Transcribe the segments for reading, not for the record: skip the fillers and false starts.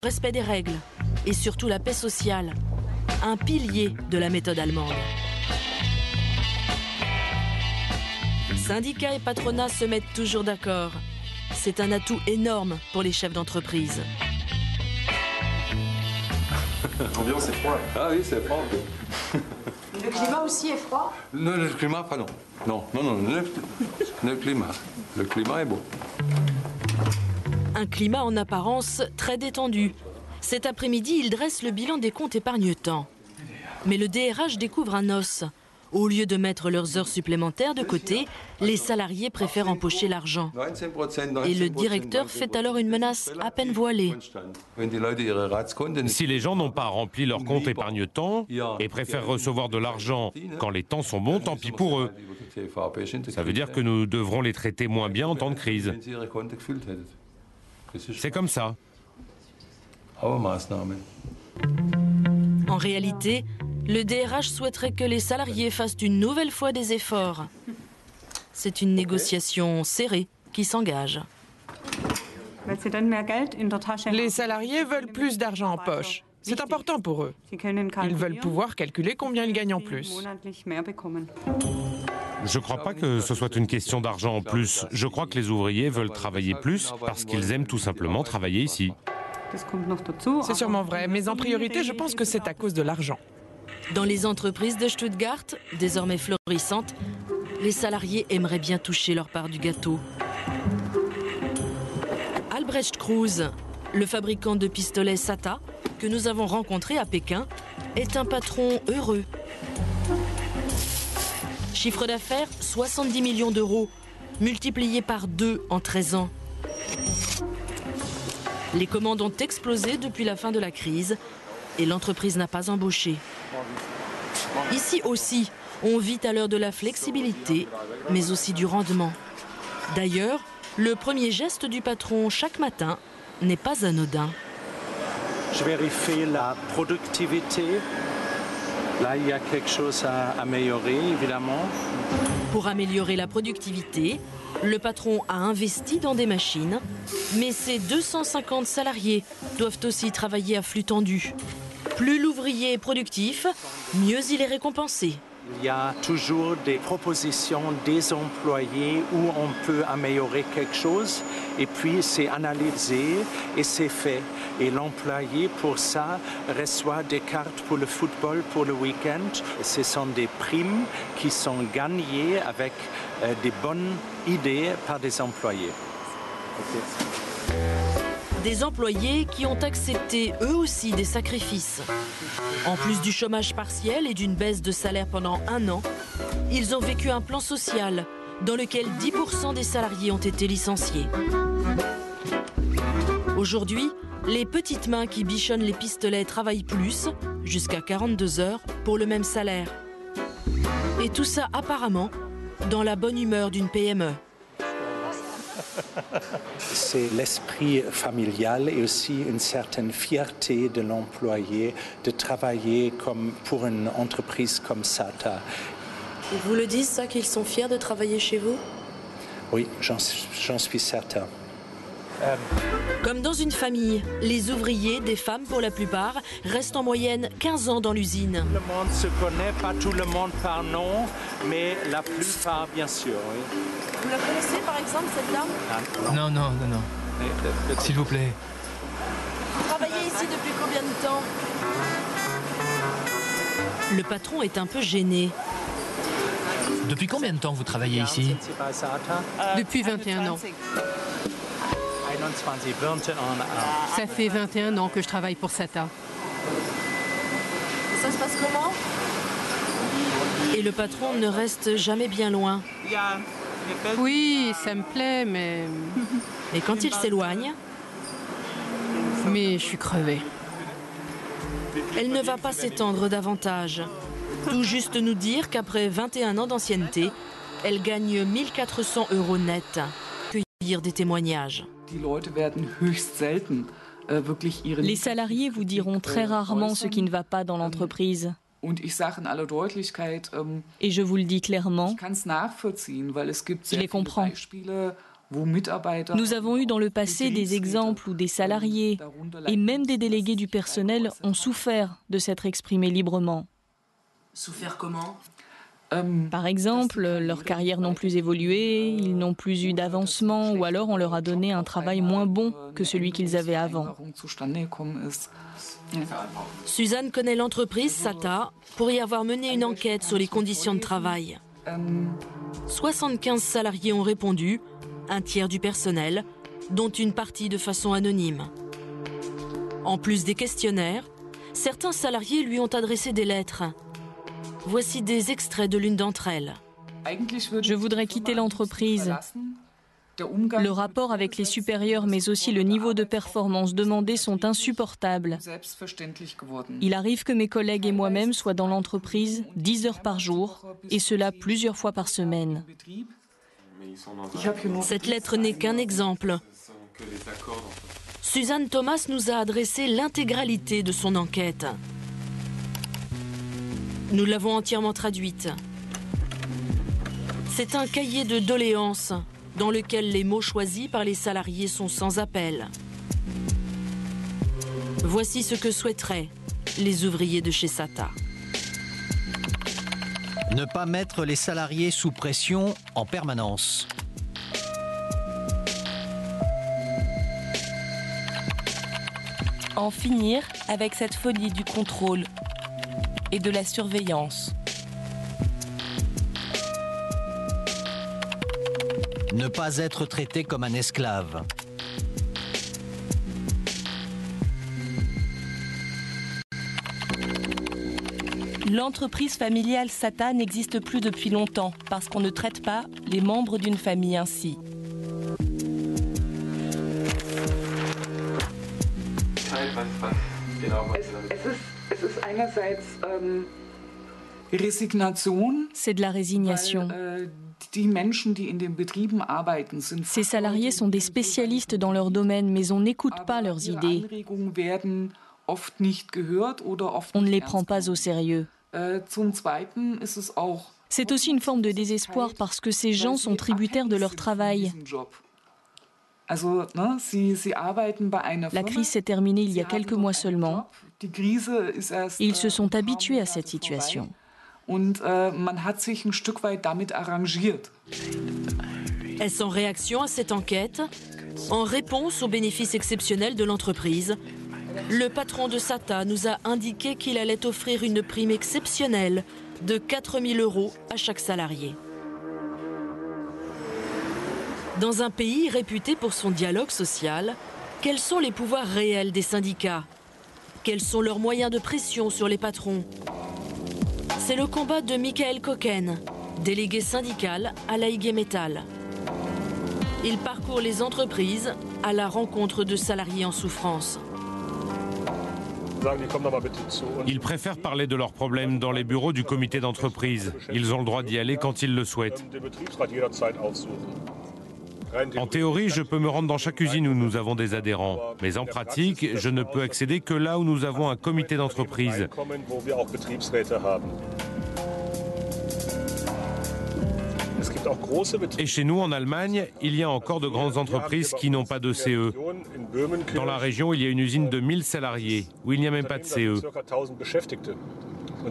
respect des règles et surtout la paix sociale, un pilier de la méthode allemande. Syndicats et patronat se mettent toujours d'accord. C'est un atout énorme pour les chefs d'entreprise. L'ambiance est froide. Ah oui, c'est froid. Le climat aussi est froid? Non, le climat, pas non. Non, le climat. Le climat est beau. Un climat en apparence très détendu. Cet après-midi, il dresse le bilan des comptes épargne-temps. Mais le DRH découvre un os. Au lieu de mettre leurs heures supplémentaires de côté, les salariés préfèrent empocher l'argent. Et le directeur fait alors une menace à peine voilée. Si les gens n'ont pas rempli leur compte épargne-temps et préfèrent recevoir de l'argent quand les temps sont bons, tant pis pour eux. Ça veut dire que nous devrons les traiter moins bien en temps de crise. C'est comme ça. En réalité, le DRH souhaiterait que les salariés fassent une nouvelle fois des efforts. C'est une négociation serrée qui s'engage. Les salariés veulent plus d'argent en poche. C'est important pour eux. Ils veulent pouvoir calculer combien ils gagnent en plus. Je ne crois pas que ce soit une question d'argent en plus. Je crois que les ouvriers veulent travailler plus parce qu'ils aiment tout simplement travailler ici. C'est sûrement vrai, mais en priorité, je pense que c'est à cause de l'argent. Dans les entreprises de Stuttgart, désormais florissantes, les salariés aimeraient bien toucher leur part du gâteau. Albrecht Kruse, le fabricant de pistolets SATA, que nous avons rencontré à Pékin, est un patron heureux. Chiffre d'affaires, 70 millions d'euros, multiplié par 2 en 13 ans. Les commandes ont explosé depuis la fin de la crise et l'entreprise n'a pas embauché. Ici aussi, on vit à l'heure de la flexibilité, mais aussi du rendement. D'ailleurs, le premier geste du patron chaque matin n'est pas anodin. Je vérifie la productivité. Là, il y a quelque chose à améliorer, évidemment. Pour améliorer la productivité, le patron a investi dans des machines, mais ses 250 salariés doivent aussi travailler à flux tendu. Plus l'ouvrier est productif, mieux il est récompensé. Il y a toujours des propositions des employés où on peut améliorer quelque chose et puis c'est analysé et c'est fait. Et l'employé pour ça reçoit des cartes pour le football pour le week-end. Ce sont des primes qui sont gagnées avec des bonnes idées par des employés. Des employés qui ont accepté eux aussi des sacrifices. En plus du chômage partiel et d'une baisse de salaire pendant 1 an, ils ont vécu un plan social dans lequel 10% des salariés ont été licenciés. Aujourd'hui, les petites mains qui bichonnent les pistolets travaillent plus, jusqu'à 42 heures, pour le même salaire. Et tout ça apparemment dans la bonne humeur d'une PME. C'est l'esprit familial et aussi une certaine fierté de l'employé de travailler comme pour une entreprise comme SATA. Ils vous le disent ça, qu'ils sont fiers de travailler chez vous? Oui, j'en suis certain. Comme dans une famille, les ouvriers, des femmes pour la plupart, restent en moyenne 15 ans dans l'usine. Tout le monde se connaît, pas tout le monde par nom, mais la plupart bien sûr. Oui. Vous la connaissez par exemple, cette dame? Non. S'il vous plaît. Vous travaillez ici depuis combien de temps? Le patron est un peu gêné. Depuis combien de temps vous travaillez ici? Depuis 21 ans. Ça fait 21 ans que je travaille pour SATA. Ça se passe comment? Et le patron ne reste jamais bien loin. Oui, ça me plaît, mais... Et quand il s'éloigne? Mais je suis crevée. Elle ne va pas s'étendre davantage. Tout juste nous dire qu'après 21 ans d'ancienneté, elle gagne 1 400 € net. Cueillir des témoignages. Les salariés vous diront très rarement ce qui ne va pas dans l'entreprise. Et je vous le dis clairement, je les comprends. Nous avons eu dans le passé des exemples où des salariés et même des délégués du personnel ont souffert de s'être exprimés librement. Souffert comment ? Par exemple, leurs carrières n'ont plus évolué, ils n'ont plus eu d'avancement ou alors on leur a donné un travail moins bon que celui qu'ils avaient avant. Suzanne connaît l'entreprise SATA pour y avoir mené une enquête sur les conditions de travail. 75 salariés ont répondu, un tiers du personnel, dont une partie de façon anonyme. En plus des questionnaires, certains salariés lui ont adressé des lettres. Voici des extraits de l'une d'entre elles. Je voudrais quitter l'entreprise. Le rapport avec les supérieurs, mais aussi le niveau de performance demandé sont insupportables. Il arrive que mes collègues et moi-même soient dans l'entreprise 10 heures par jour, et cela plusieurs fois par semaine. Cette lettre n'est qu'un exemple. Suzanne Thomas nous a adressé l'intégralité de son enquête. Nous l'avons entièrement traduite. C'est un cahier de doléances dans lequel les mots choisis par les salariés sont sans appel. Voici ce que souhaiteraient les ouvriers de chez SATA. Ne pas mettre les salariés sous pression en permanence. En finir avec cette folie du contrôle et de la surveillance. Ne pas être traité comme un esclave. L'entreprise familiale SATA n'existe plus depuis longtemps parce qu'on ne traite pas les membres d'une famille ainsi. C'est de la résignation. Ces salariés sont des spécialistes dans leur domaine, mais on n'écoute pas leurs idées. On ne les prend pas au sérieux. C'est aussi une forme de désespoir parce que ces gens sont tributaires de leur travail. La crise s'est terminée il y a quelques mois seulement. Ils se sont habitués à cette situation. Est-ce en réaction à cette enquête? En réponse aux bénéfices exceptionnels de l'entreprise, le patron de SATA nous a indiqué qu'il allait offrir une prime exceptionnelle de 4 000 € à chaque salarié. Dans un pays réputé pour son dialogue social, quels sont les pouvoirs réels des syndicats? Quels sont leurs moyens de pression sur les patrons? C'est le combat de Michael Koken, délégué syndical à la IG Metall. Il parcourt les entreprises à la rencontre de salariés en souffrance. Ils préfèrent parler de leurs problèmes dans les bureaux du comité d'entreprise. Ils ont le droit d'y aller quand ils le souhaitent. En théorie, je peux me rendre dans chaque usine où nous avons des adhérents. Mais en pratique, je ne peux accéder que là où nous avons un comité d'entreprise. Et chez nous, en Allemagne, il y a encore de grandes entreprises qui n'ont pas de CE. Dans la région, il y a une usine de 1000 salariés, où il n'y a même pas de CE,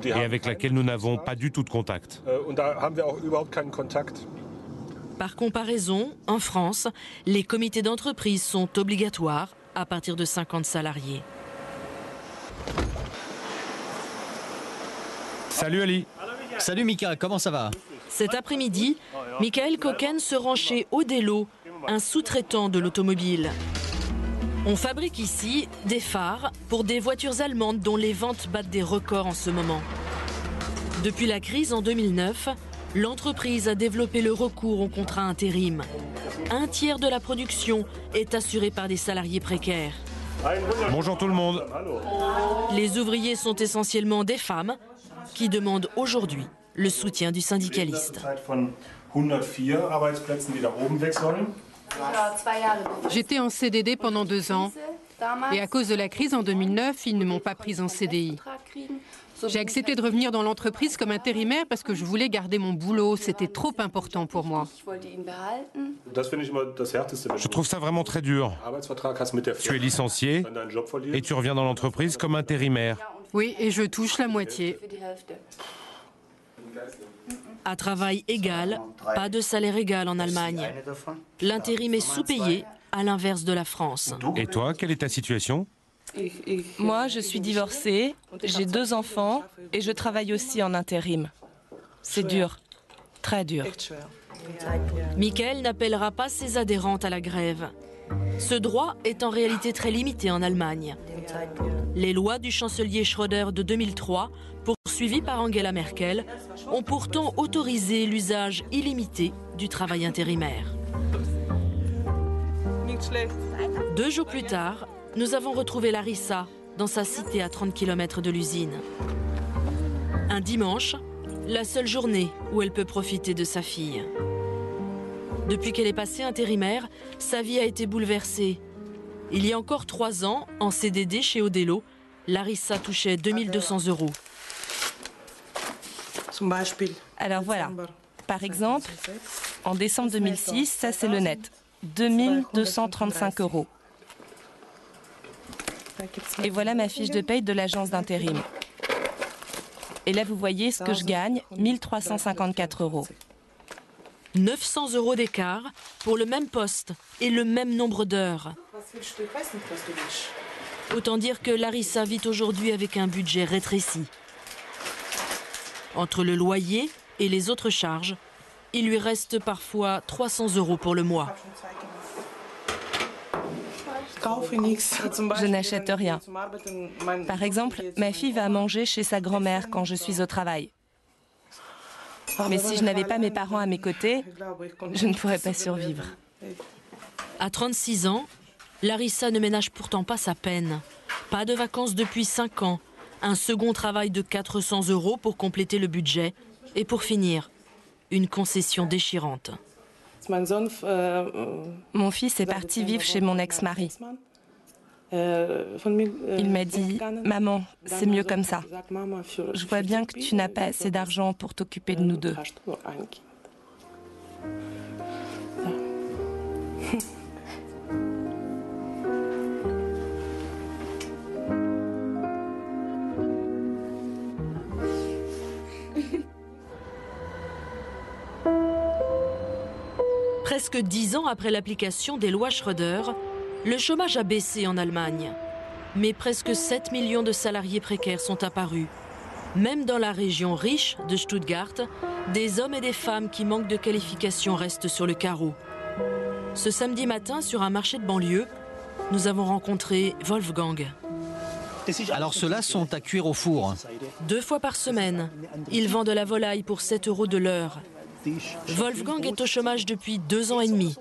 et avec laquelle nous n'avons pas du tout de contact. Par comparaison, en France, les comités d'entreprise sont obligatoires à partir de 50 salariés. Salut Ali. Salut Mika, comment ça va? Cet après-midi, Michael Koken se rend chez Odelo, un sous-traitant de l'automobile. On fabrique ici des phares pour des voitures allemandes dont les ventes battent des records en ce moment. Depuis la crise en 2009, l'entreprise a développé le recours au contrat intérim. Un tiers de la production est assuré par des salariés précaires. Bonjour tout le monde. Les ouvriers sont essentiellement des femmes qui demandent aujourd'hui le soutien du syndicaliste. J'étais en CDD pendant 2 ans et à cause de la crise en 2009, ils ne m'ont pas prise en CDI. J'ai accepté de revenir dans l'entreprise comme intérimaire parce que je voulais garder mon boulot. C'était trop important pour moi. Je trouve ça vraiment très dur. Tu es licencié et tu reviens dans l'entreprise comme intérimaire. Oui, et je touche la moitié. À travail égal, pas de salaire égal en Allemagne. L'intérim est sous-payé, à l'inverse de la France. Et toi, quelle est ta situation ? Moi, je suis divorcée, j'ai 2 enfants et je travaille aussi en intérim. C'est dur, très dur. Michael n'appellera pas ses adhérentes à la grève. Ce droit est en réalité très limité en Allemagne. Les lois du chancelier Schröder de 2003, poursuivies par Angela Merkel, ont pourtant autorisé l'usage illimité du travail intérimaire. 2 jours plus tard, nous avons retrouvé Larissa dans sa cité à 30 km de l'usine. Un dimanche, la seule journée où elle peut profiter de sa fille. Depuis qu'elle est passée intérimaire, sa vie a été bouleversée. Il y a encore 3 ans, en CDD chez Odelo, Larissa touchait 2200 €. Alors voilà, par exemple, en décembre 2006, ça c'est le net, 2235 €. Et voilà ma fiche de paye de l'agence d'intérim. Et là, vous voyez ce que je gagne, 1354 €. 900 € d'écart pour le même poste et le même nombre d'heures. Autant dire que Larissa vit aujourd'hui avec un budget rétréci. Entre le loyer et les autres charges, il lui reste parfois 300 € pour le mois. Je n'achète rien. Par exemple, ma fille va manger chez sa grand-mère quand je suis au travail. Mais si je n'avais pas mes parents à mes côtés, je ne pourrais pas survivre. À 36 ans, Larissa ne ménage pourtant pas sa peine. Pas de vacances depuis 5 ans. Un second travail de 400 € pour compléter le budget. Et pour finir, une concession déchirante. Mon fils est parti vivre chez mon ex-mari. Il m'a dit « Maman, c'est mieux comme ça. Je vois bien que tu n'as pas assez d'argent pour t'occuper de nous deux. » Presque 10 ans après l'application des lois Schröder, le chômage a baissé en Allemagne. Mais presque 7 millions de salariés précaires sont apparus. Même dans la région riche de Stuttgart, des hommes et des femmes qui manquent de qualification restent sur le carreau. Ce samedi matin, sur un marché de banlieue, nous avons rencontré Wolfgang. Alors ceux-là sont à cuire au four. 2 fois par semaine, ils vendent de la volaille pour 7 € de l'heure. Wolfgang est au chômage depuis 2 ans et demi.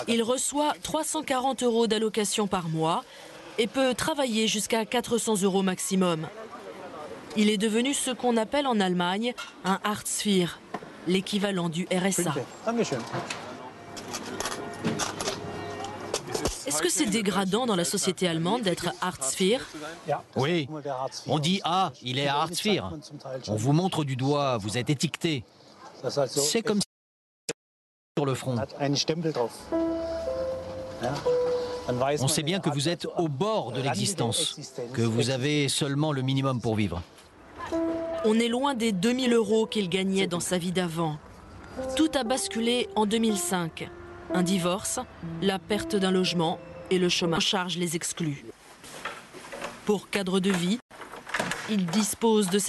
Il reçoit 340 € d'allocation par mois et peut travailler jusqu'à 400 € maximum. Il est devenu ce qu'on appelle en Allemagne un Hartz IV, l'équivalent du RSA. Est-ce que c'est dégradant dans la société allemande d'être Hartz IV? Oui, on dit « Ah, il est à Hartz IV ». On vous montre du doigt, vous êtes étiqueté. C'est comme sur le front. On sait bien que vous êtes au bord de l'existence, que vous avez seulement le minimum pour vivre. On est loin des 2000 € qu'il gagnait dans sa vie d'avant. Tout a basculé en 2005. Un divorce, la perte d'un logement et le chômage en charge les exclut. Pour cadre de vie, il dispose de